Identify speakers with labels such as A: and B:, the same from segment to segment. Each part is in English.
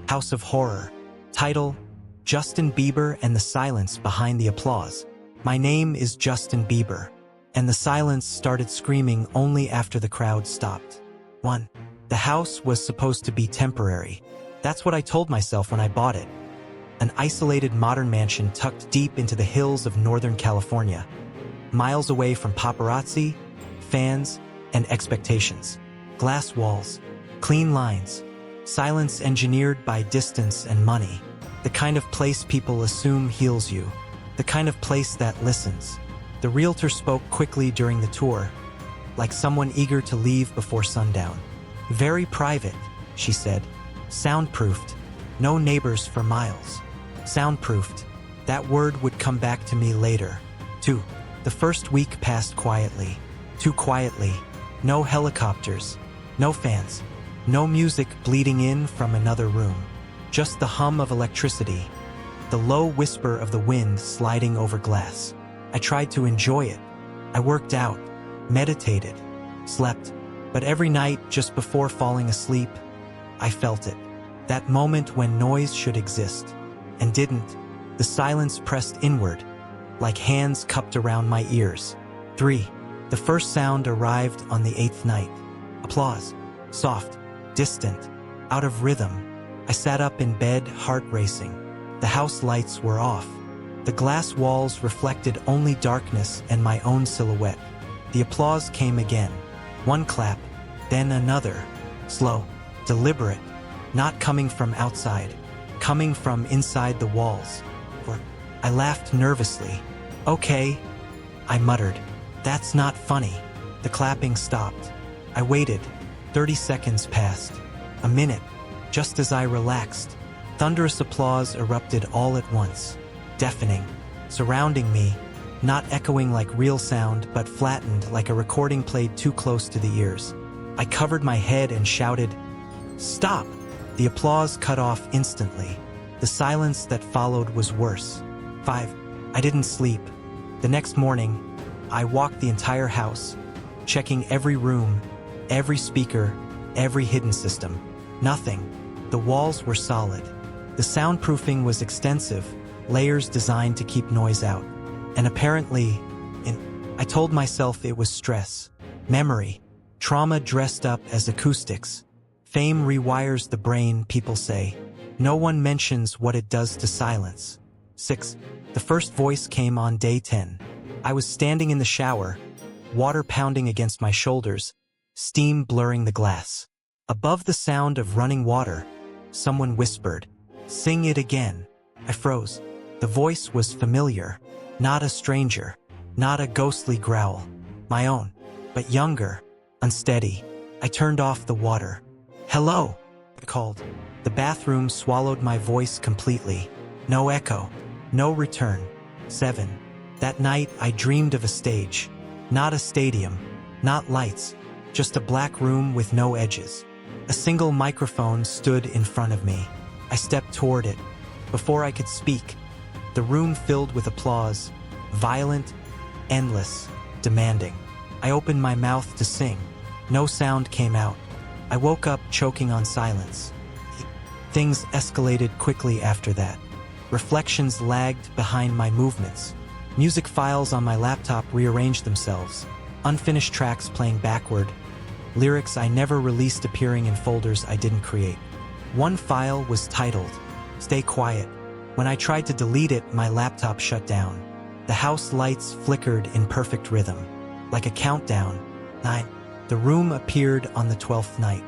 A: House of Horror. Title: Justin Bieber and the silence behind the applause. My name is Justin Bieber, and the silence started screaming only after the crowd stopped. 1. The house was supposed to be temporary. That's what I told myself when I bought it. An isolated modern mansion tucked deep into the hills of Northern California, miles away from paparazzi, fans, and expectations. Glass walls, clean lines, silence engineered by distance and money. The kind of place people assume heals you. The kind of place that listens. The realtor spoke quickly during the tour, like someone eager to leave before sundown. Very private, she said. Soundproofed. No neighbors for miles. Soundproofed. That word would come back to me later. 2. The first week passed quietly. Too quietly. No helicopters. No fans. No music bleeding in from another room. Just the hum of electricity. The low whisper of the wind sliding over glass. I tried to enjoy it. I worked out, meditated, slept. But every night, just before falling asleep, I felt it. That moment when noise should exist, and didn't. The silence pressed inward, like hands cupped around my ears. 3. The first sound arrived on the 8th night. Applause. Soft, distant, out of rhythm. I sat up in bed, heart racing. The house lights were off. The glass walls reflected only darkness and my own silhouette. The applause came again. One clap, then another. Slow, deliberate, not coming from outside, coming from inside the walls. I laughed nervously. Okay, I muttered. That's not funny. The clapping stopped. I waited. 30 seconds passed. A minute. Just as I relaxed, thunderous applause erupted all at once, deafening, surrounding me, not echoing like real sound but flattened like a recording played too close to the ears. I covered my head and shouted, "Stop!" The applause cut off instantly. The silence that followed was worse. 5. I didn't sleep. The next morning, I walked the entire house, checking every room, every speaker, every hidden system. Nothing. The walls were solid. The soundproofing was extensive, layers designed to keep noise out. And apparently, I told myself it was stress, memory, trauma dressed up as acoustics. Fame rewires the brain, people say. No one mentions what it does to silence. 6. The first voice came on day 10. I was standing in the shower, water pounding against my shoulders, steam blurring the glass. Above the sound of running water, someone whispered, "Sing it again." I froze. The voice was familiar, not a stranger, not a ghostly growl. My own, but younger, unsteady. I turned off the water. "Hello," I called. The bathroom swallowed my voice completely. No echo, no return. 7. That night I dreamed of a stage. Not a stadium, not lights, just a black room with no edges. A single microphone stood in front of me. I stepped toward it. Before I could speak, the room filled with applause, violent, endless, demanding. I opened my mouth to sing. No sound came out. I woke up choking on silence. Things escalated quickly after that. Reflections lagged behind my movements. Music files on my laptop rearranged themselves. Unfinished tracks playing backward. Lyrics I never released appearing in folders I didn't create. One file was titled, "Stay Quiet." When I tried to delete it, my laptop shut down. The house lights flickered in perfect rhythm, like a countdown. 9. The room appeared on the 12th night.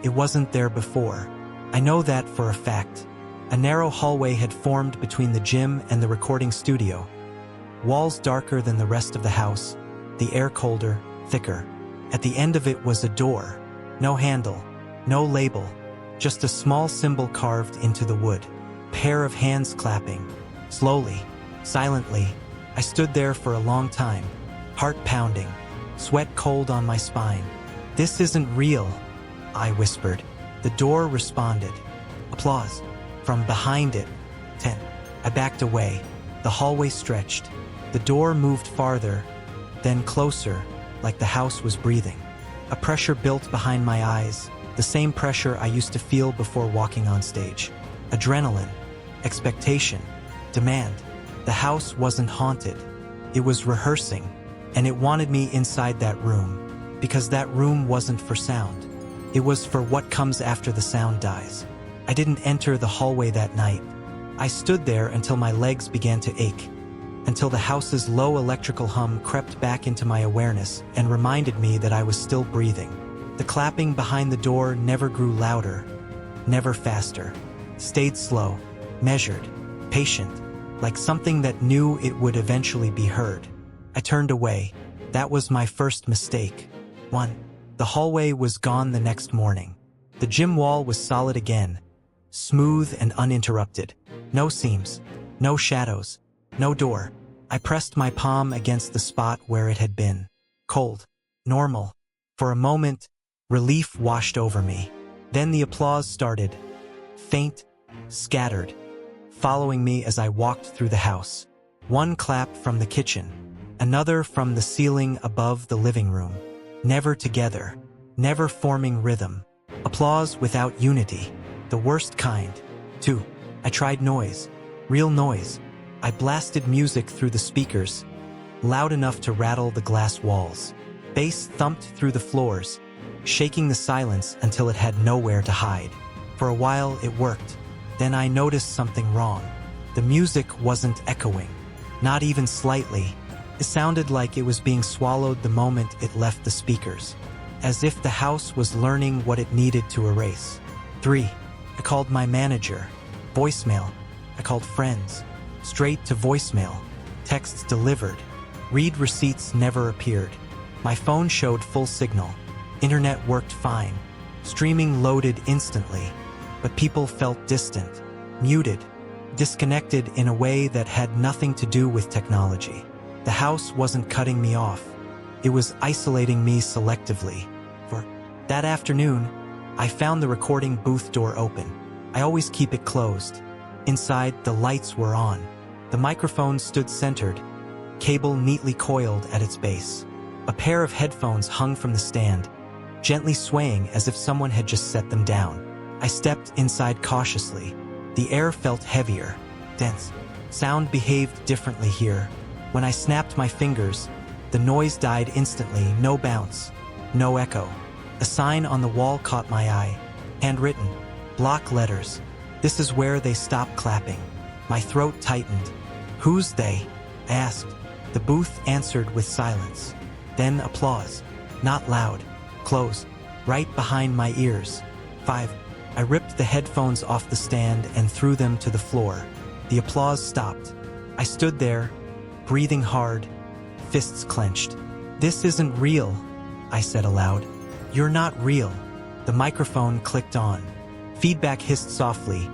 A: It wasn't there before. I know that for a fact. A narrow hallway had formed between the gym and the recording studio. Walls darker than the rest of the house, the air colder, thicker. At the end of it was a door. No handle, no label, just a small symbol carved into the wood. Pair of hands clapping. Slowly, silently, I stood there for a long time, heart pounding, sweat cold on my spine. "This isn't real," I whispered. The door responded. Applause. From behind it. 10. I backed away. The hallway stretched. The door moved farther, then closer, like the house was breathing. A pressure built behind my eyes, The same pressure I used to feel before walking on stage. Adrenaline, expectation, demand. The house wasn't haunted. It was rehearsing, and it wanted me inside that room, because that room wasn't for sound. It was for what comes after the sound dies. I didn't enter the hallway that night. I stood there until my legs began to ache, until the house's low electrical hum crept back into my awareness and reminded me that I was still breathing. The clapping behind the door never grew louder, never faster. Stayed slow, measured, patient, like something that knew it would eventually be heard. I turned away. That was my first mistake. 1. The hallway was gone the next morning. The gym wall was solid again, smooth and uninterrupted. No seams, no shadows, no door. I pressed my palm against the spot where it had been. Cold, normal. For a moment, relief washed over me. Then the applause started. Faint, scattered, following me as I walked through the house. One clap from the kitchen, another from the ceiling above the living room. Never together, never forming rhythm. Applause without unity, the worst kind. 2. I tried noise, real noise. I blasted music through the speakers, loud enough to rattle the glass walls. Bass thumped through the floors, shaking the silence until it had nowhere to hide. For a while it worked. Then I noticed something wrong. The music wasn't echoing, not even slightly. It sounded like it was being swallowed the moment it left the speakers, as if the house was learning what it needed to erase. 3. I called my manager. Voicemail. I called friends. Straight to voicemail. Texts delivered. Read receipts never appeared. My phone showed full signal. Internet worked fine. Streaming loaded instantly. But people felt distant, muted, disconnected in a way that had nothing to do with technology. The house wasn't cutting me off. It was isolating me selectively. For that afternoon, I found the recording booth door open. I always keep it closed. Inside, the lights were on. The microphone stood centered, cable neatly coiled at its base. A pair of headphones hung from the stand, gently swaying as if someone had just set them down. I stepped inside cautiously. The air felt heavier, dense. Sound behaved differently here. When I snapped my fingers, the noise died instantly, no bounce, no echo. A sign on the wall caught my eye. Handwritten, block letters. This is where they stop clapping. My throat tightened. Who's they? I asked. The booth answered with silence. Then applause. Not loud. Close. Right behind my ears. 5. I ripped the headphones off the stand and threw them to the floor. The applause stopped. I stood there, breathing hard, fists clenched. This isn't real, I said aloud. You're not real. The microphone clicked on. Feedback hissed softly,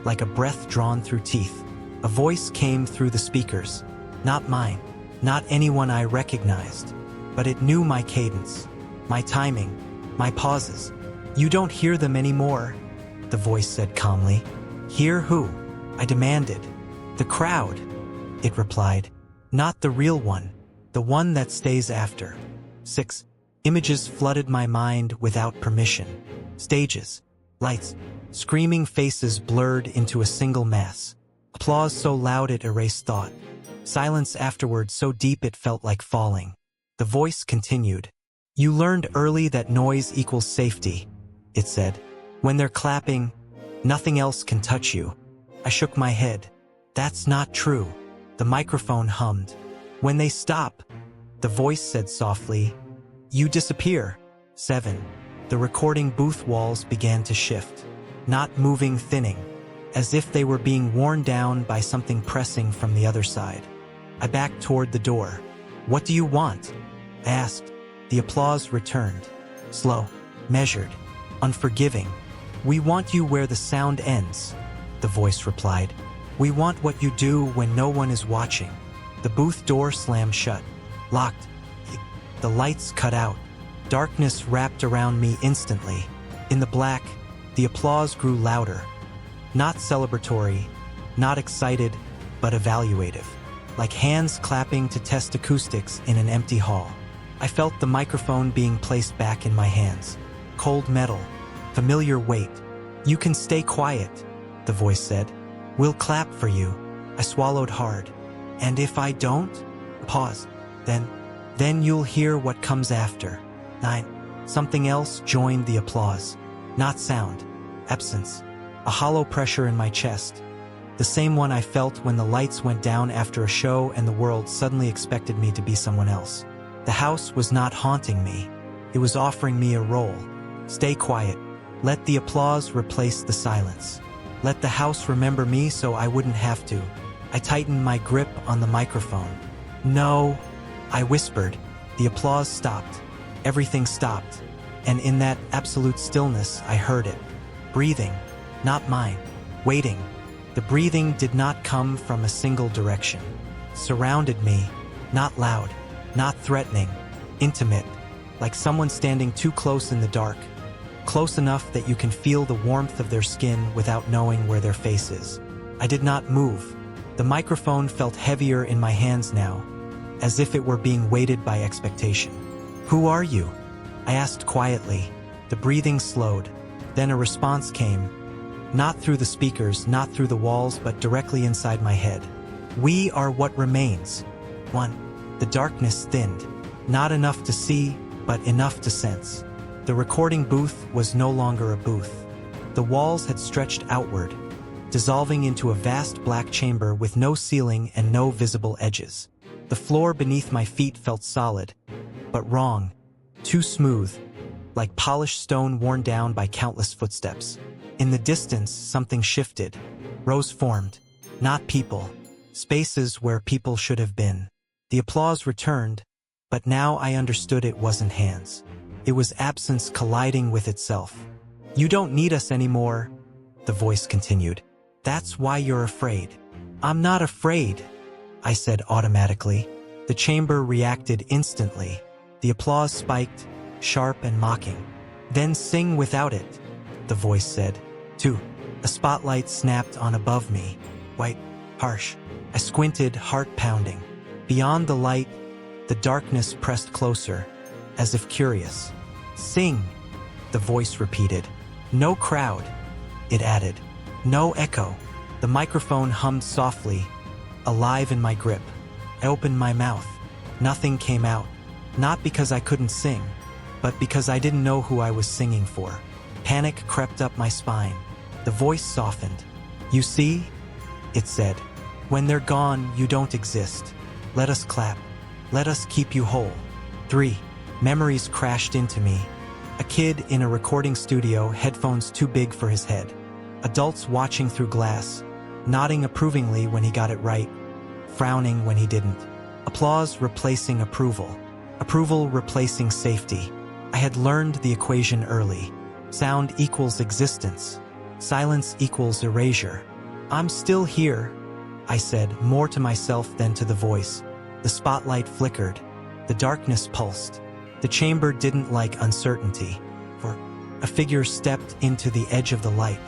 A: like a breath drawn through teeth. A voice came through the speakers. Not mine, not anyone I recognized, but it knew my cadence, my timing, my pauses. You don't hear them anymore, the voice said calmly. Hear who? I demanded. The crowd, it replied. Not the real one, the one that stays after. 6. Images flooded my mind without permission. Stages, lights, screaming faces blurred into a single mass. Applause so loud it erased thought. Silence afterward so deep it felt like falling. The voice continued. You learned early that noise equals safety, it said. When they're clapping, nothing else can touch you. I shook my head. That's not true. The microphone hummed. When they stop, the voice said softly, you disappear. 7. The recording booth walls began to shift, not moving, thinning, as if they were being worn down by something pressing from the other side. I backed toward the door. What do you want? I asked. The applause returned. Slow, measured, unforgiving. We want you where the sound ends, the voice replied. We want what you do when no one is watching. The booth door slammed shut. Locked. The lights cut out. Darkness wrapped around me instantly. In the black, the applause grew louder. Not celebratory, not excited, but evaluative. Like hands clapping to test acoustics in an empty hall. I felt the microphone being placed back in my hands. Cold metal, familiar weight. "You can stay quiet," the voice said. "We'll clap for you." I swallowed hard. "And if I don't?" Pause. Then you'll hear what comes after." 9. Something else joined the applause. Not sound. Absence. A hollow pressure in my chest. The same one I felt when the lights went down after a show and the world suddenly expected me to be someone else. The house was not haunting me. It was offering me a role. Stay quiet. Let the applause replace the silence. Let the house remember me so I wouldn't have to. I tightened my grip on the microphone. "No," I whispered. The applause stopped. Everything stopped. And in that absolute stillness, I heard it. Breathing. Not mine. Waiting. The breathing did not come from a single direction. It surrounded me. Not loud. Not threatening. Intimate. Like someone standing too close in the dark. Close enough that you can feel the warmth of their skin without knowing where their face is. I did not move. The microphone felt heavier in my hands now, as if it were being weighted by expectation. "Who are you?" I asked quietly. The breathing slowed. Then a response came. Not through the speakers, not through the walls, but directly inside my head. "We are what remains." 1. The darkness thinned. Not enough to see, but enough to sense. The recording booth was no longer a booth. The walls had stretched outward, dissolving into a vast black chamber with no ceiling and no visible edges. The floor beneath my feet felt solid, but wrong, too smooth, like polished stone worn down by countless footsteps. In the distance, something shifted. Rows formed. Not people. Spaces where people should have been. The applause returned, but now I understood it wasn't hands. It was absence colliding with itself. "You don't need us anymore," the voice continued. "That's why you're afraid." "I'm not afraid," I said automatically. The chamber reacted instantly. The applause spiked, sharp and mocking. "Then sing without it," the voice said. 2. A spotlight snapped on above me. White, harsh. I squinted, heart pounding. Beyond the light, the darkness pressed closer, as if curious. "Sing," the voice repeated. "No crowd," it added. "No echo." The microphone hummed softly, alive in my grip. I opened my mouth. Nothing came out. Not because I couldn't sing, but because I didn't know who I was singing for. Panic crept up my spine. The voice softened. "You see?" it said. "When they're gone, you don't exist. Let us clap. Let us keep you whole." 3. Memories crashed into me. A kid in a recording studio, headphones too big for his head. Adults watching through glass, nodding approvingly when he got it right, frowning when he didn't. Applause replacing approval. Approval replacing safety. I had learned the equation early. Sound equals existence. Silence equals erasure. "I'm still here," I said, more to myself than to the voice. The spotlight flickered. The darkness pulsed. The chamber didn't like uncertainty. For a figure stepped into the edge of the light.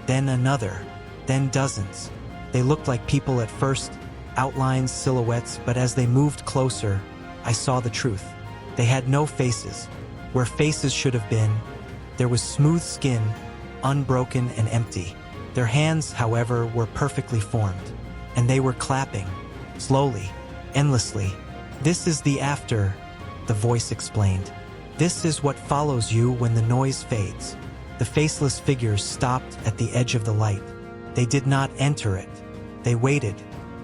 A: Then another. Then dozens. They looked like people at first, outlines, silhouettes, but as they moved closer, I saw the truth. They had no faces. Where faces should have been, there was smooth skin, unbroken and empty. Their hands, however, were perfectly formed. And they were clapping. Slowly. Endlessly. "This is the after," the voice explained. "This is what follows you when the noise fades." The faceless figures stopped at the edge of the light. They did not enter it. They waited.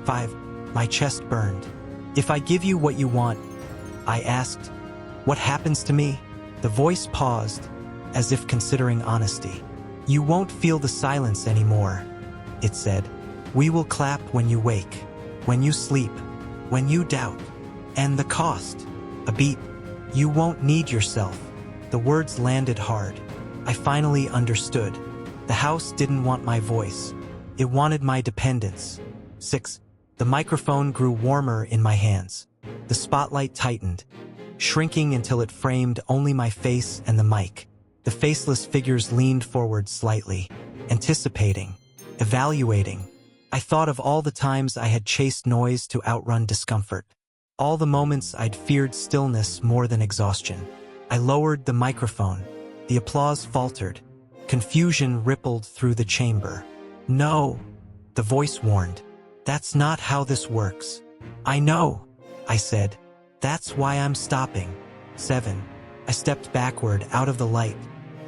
A: 5. My chest burned. "If I give you what you want," I asked, "what happens to me?" The voice paused, as if considering honesty. "You won't feel the silence anymore," it said. "We will clap when you wake, when you sleep, when you doubt. And the cost? A beat. You won't need yourself." The words landed hard. I finally understood. The house didn't want my voice. It wanted my dependence. 6. The microphone grew warmer in my hands. The spotlight tightened, shrinking until it framed only my face and the mic. The faceless figures leaned forward slightly, anticipating, evaluating. I thought of all the times I had chased noise to outrun discomfort. All the moments I'd feared stillness more than exhaustion. I lowered the microphone. The applause faltered. Confusion rippled through the chamber. "No," the voice warned. "That's not how this works." "I know," I said. "That's why I'm stopping." 7. I stepped backward out of the light.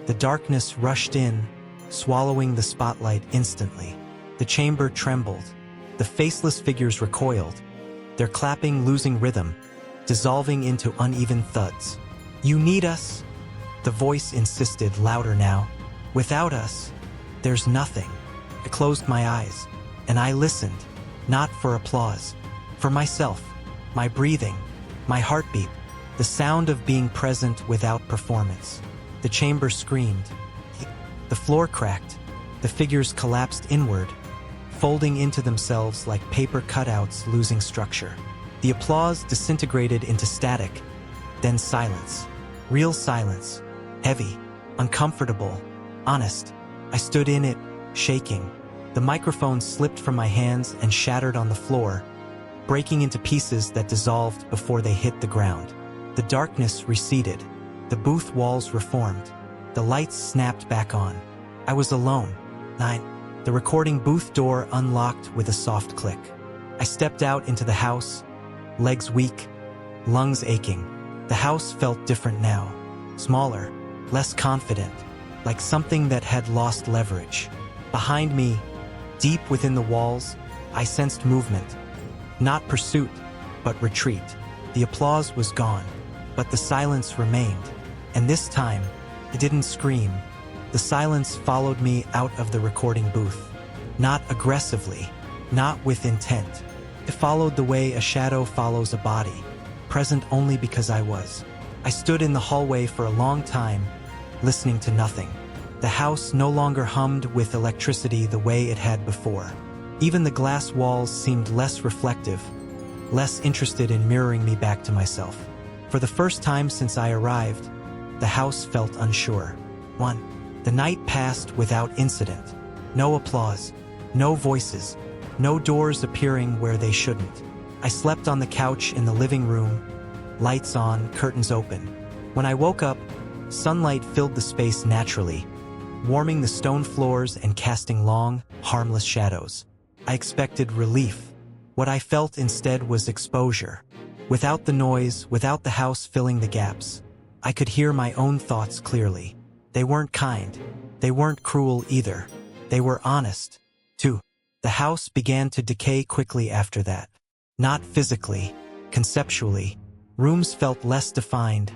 A: The darkness rushed in, swallowing the spotlight instantly. The chamber trembled. The faceless figures recoiled, their clapping losing rhythm, dissolving into uneven thuds. "You need us," the voice insisted louder now. "Without us, there's nothing." I closed my eyes, and I listened, not for applause, for myself, my breathing, my heartbeat, the sound of being present without performance. The chamber screamed. The floor cracked. The figures collapsed inward, folding into themselves like paper cutouts losing structure. The applause disintegrated into static, then silence. Real silence. Heavy, uncomfortable, honest. I stood in it, shaking. The microphone slipped from my hands and shattered on the floor, breaking into pieces that dissolved before they hit the ground. The darkness receded. The booth walls reformed. The lights snapped back on. I was alone. 9. The recording booth door unlocked with a soft click. I stepped out into the house, legs weak, lungs aching. The house felt different now. Smaller, less confident, like something that had lost leverage. Behind me, deep within the walls, I sensed movement. Not pursuit, but retreat. The applause was gone, but the silence remained. And this time, I didn't scream. The silence followed me out of the recording booth. Not aggressively, not with intent. It followed the way a shadow follows a body, present only because I was. I stood in the hallway for a long time, listening to nothing. The house no longer hummed with electricity the way it had before. Even the glass walls seemed less reflective, less interested in mirroring me back to myself. For the first time since I arrived, the house felt unsure. 1. The night passed without incident. No applause, no voices, no doors appearing where they shouldn't. I slept on the couch in the living room, lights on, curtains open. When I woke up, sunlight filled the space naturally, warming the stone floors and casting long, harmless shadows. I expected relief. What I felt instead was exposure. Without the noise, without the house filling the gaps, I could hear my own thoughts clearly. They weren't kind. They weren't cruel either. They were honest. 2. The house began to decay quickly after that. Not physically, conceptually. Rooms felt less defined,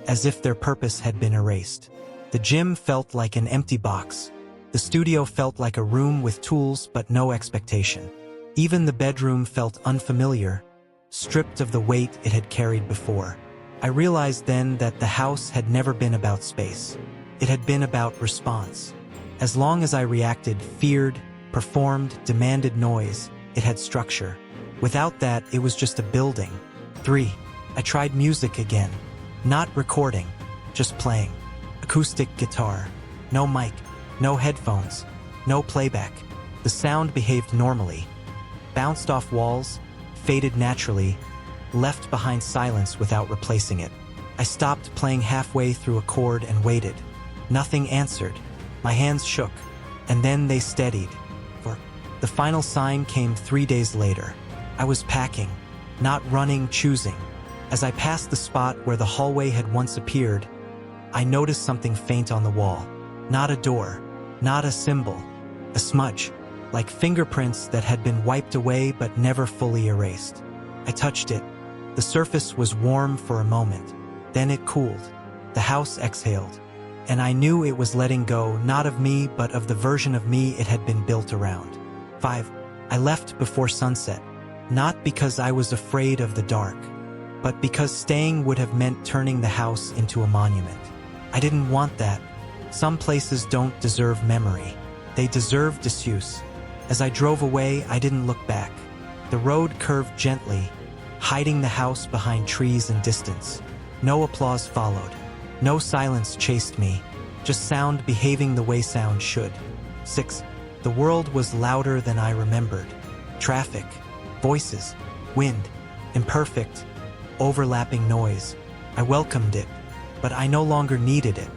A: as if their purpose had been erased. The gym felt like an empty box. The studio felt like a room with tools but no expectation. Even the bedroom felt unfamiliar, stripped of the weight it had carried before. I realized then that the house had never been about space. It had been about response. As long as I reacted, feared, performed, demanded noise, it had structure. Without that, it was just a building. 3. I tried music again. Not recording, just playing. Acoustic guitar. No mic, no headphones, no playback. The sound behaved normally. Bounced off walls, faded naturally, left behind silence without replacing it. I stopped playing halfway through a chord and waited. Nothing answered. My hands shook, and then they steadied. For the final sign came 3 days later. I was packing, not running, choosing. As I passed the spot where the hallway had once appeared, I noticed something faint on the wall. Not a door, not a symbol, a smudge, like fingerprints that had been wiped away but never fully erased. I touched it. The surface was warm for a moment. Then it cooled. The house exhaled. And I knew it was letting go, not of me, but of the version of me it had been built around. 5. I left before sunset. Not because I was afraid of the dark, but because staying would have meant turning the house into a monument. I didn't want that. Some places don't deserve memory. They deserve disuse. As I drove away, I didn't look back. The road curved gently, hiding the house behind trees and distance. No applause followed. No silence chased me, just sound behaving the way sound should. 6. The world was louder than I remembered. Traffic, voices, wind, imperfect, overlapping noise. I welcomed it, but I no longer needed it.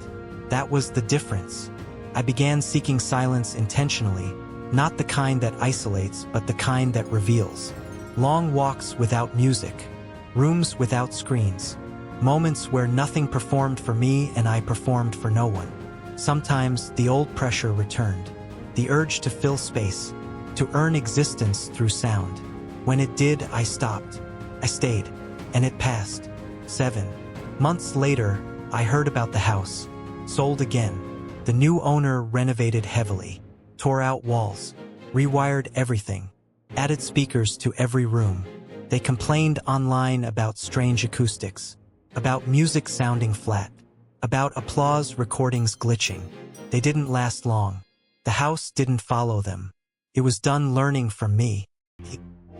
A: That was the difference. I began seeking silence intentionally, not the kind that isolates, but the kind that reveals. Long walks without music, rooms without screens, moments where nothing performed for me and I performed for no one. Sometimes the old pressure returned, the urge to fill space, to earn existence through sound. When it did, I stopped. I stayed, and it passed. 7 months later, I heard about the house. Sold again. The new owner renovated heavily, tore out walls, rewired everything, added speakers to every room. They complained online about strange acoustics, about music sounding flat, about applause recordings glitching. They didn't last long. The house didn't follow them. It was done learning from me.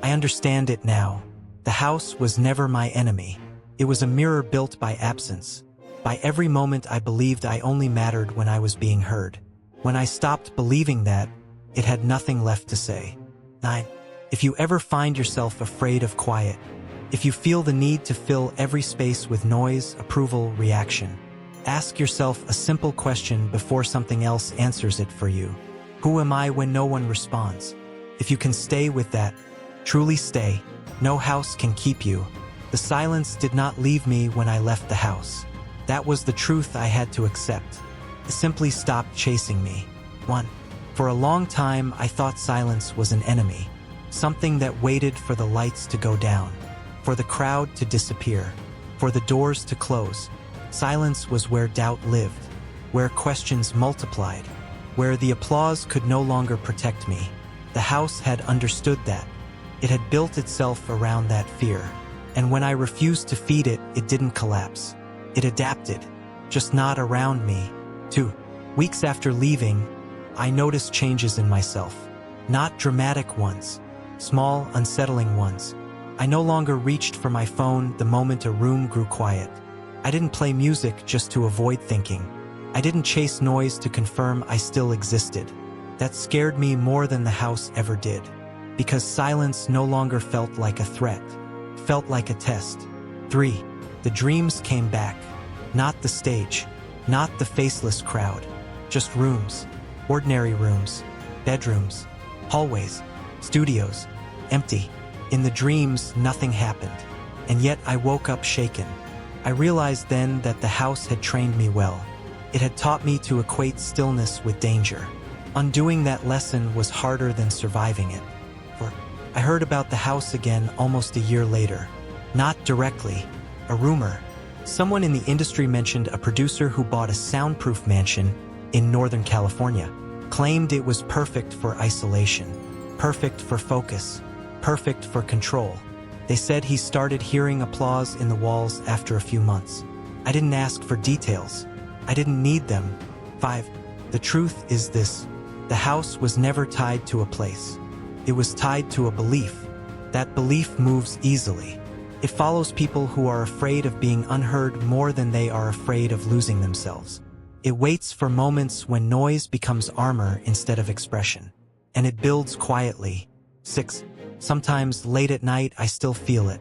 A: I understand it now. The house was never my enemy. It was a mirror built by absence. By every moment I believed I only mattered when I was being heard. When I stopped believing that, it had nothing left to say. 9. If you ever find yourself afraid of quiet, if you feel the need to fill every space with noise, approval, reaction, ask yourself a simple question before something else answers it for you. Who am I when no one responds? If you can stay with that, truly stay, no house can keep you. The silence did not leave me when I left the house. That was the truth I had to accept. It simply stopped chasing me. 1. For a long time, I thought silence was an enemy, something that waited for the lights to go down, for the crowd to disappear, for the doors to close. Silence was where doubt lived, where questions multiplied, where the applause could no longer protect me. The house had understood that. It had built itself around that fear. And when I refused to feed it, it didn't collapse. It adapted, just not around me. 2 weeks after leaving, I noticed changes in myself. Not dramatic ones, small, unsettling ones. I no longer reached for my phone the moment a room grew quiet. I didn't play music just to avoid thinking. I didn't chase noise to confirm I still existed. That scared me more than the house ever did. Because silence no longer felt like a threat, felt like a test. 3. The dreams came back. Not the stage, not the faceless crowd. Just rooms, ordinary rooms, bedrooms, hallways, studios, empty. In the dreams, nothing happened. And yet I woke up shaken. I realized then that the house had trained me well. It had taught me to equate stillness with danger. Undoing that lesson was harder than surviving it. For I heard about the house again almost a year later. Not directly, a rumor. Someone in the industry mentioned a producer who bought a soundproof mansion in Northern California, claimed it was perfect for isolation, perfect for focus, perfect for control. They said he started hearing applause in the walls after a few months. I didn't ask for details. I didn't need them. 5. The truth is this. The house was never tied to a place. It was tied to a belief. That belief moves easily. It follows people who are afraid of being unheard more than they are afraid of losing themselves. It waits for moments when noise becomes armor instead of expression. And it builds quietly. 6. Sometimes late at night I still feel it.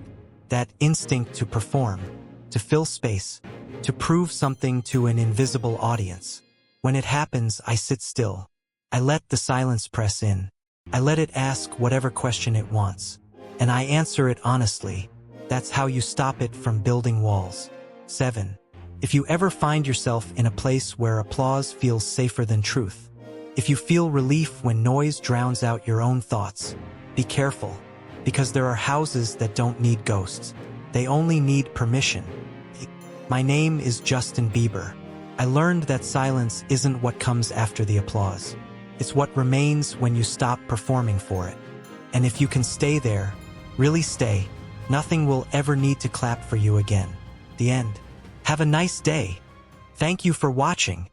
A: That instinct to perform, to fill space, to prove something to an invisible audience. When it happens, I sit still. I let the silence press in. I let it ask whatever question it wants. And I answer it honestly. That's how you stop it from building walls. 7. If you ever find yourself in a place where applause feels safer than truth, if you feel relief when noise drowns out your own thoughts, be careful, because there are houses that don't need ghosts. They only need permission. My name is Justin Bieber. I learned that silence isn't what comes after the applause. It's what remains when you stop performing for it. And if you can stay there, really stay, nothing will ever need to clap for you again. The end. Have a nice day. Thank you for watching.